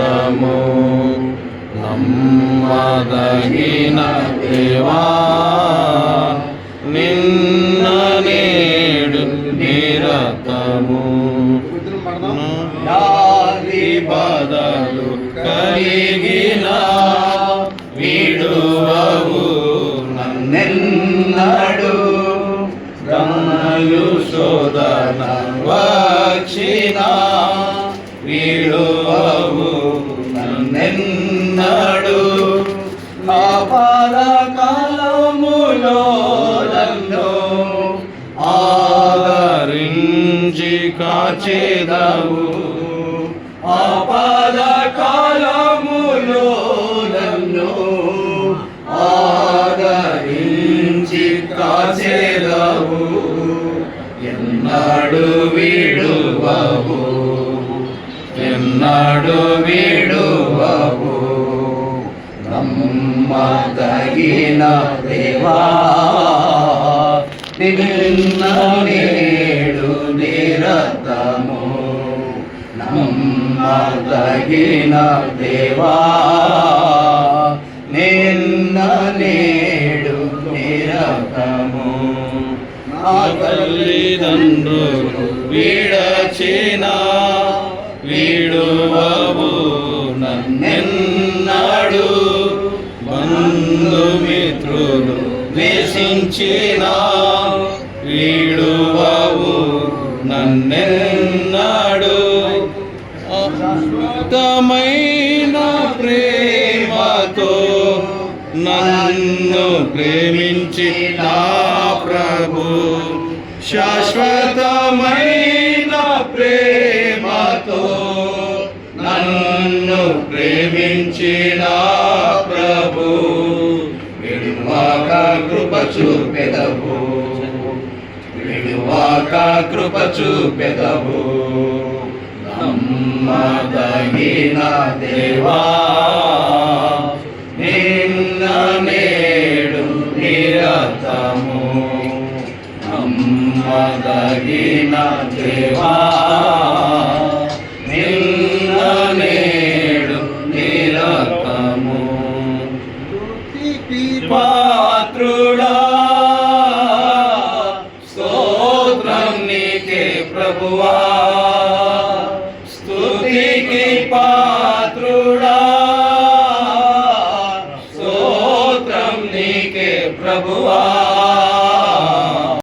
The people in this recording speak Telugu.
నిరతము నమ్మదగిన దేవా నిన్న నేడు నిరతము వ్యాధి బాధలు కలిగిన విడువవు నన్నెన్నడు గమయు శోధన వచ్చిన విడువవు నన్నెన్నడు ఆపద కాలములో నన్ను ఆదరించి కాచేదవు ఆపద కాలములో నన్ను ఆదరించి కాచేదవు ఎన్నడు విడువవు ఎన్నడు విడువవు నమ్మదగిన దేవా నిన్న నేడు నిరతము నమ్మదగిన దేవా నిన్న నేడు నిరతము నా తల్లిదండ్రులు విడచిన విడువవు నన్నెన్నడు బంధుమిత్రులు ద్వేషించిన విడువవు నన్నెన్నడు అద్భుతమైన ప్రేమతో నన్ను ప్రేమించిన ప్రభు శాశ్వతమైన ప్రేమతో నన్ను ప్రేమించిన ప్రభు విడువాక కృప చూపెదవు విడువాక కృప చూపెదవు నమ్మదగిన దేవా నిన్న నేడు నిరతము నమ్మదగిన దేవా నిన్న నేడు నిరతము పాత్రుడా స్తోత్రం నీకే ప్రభువా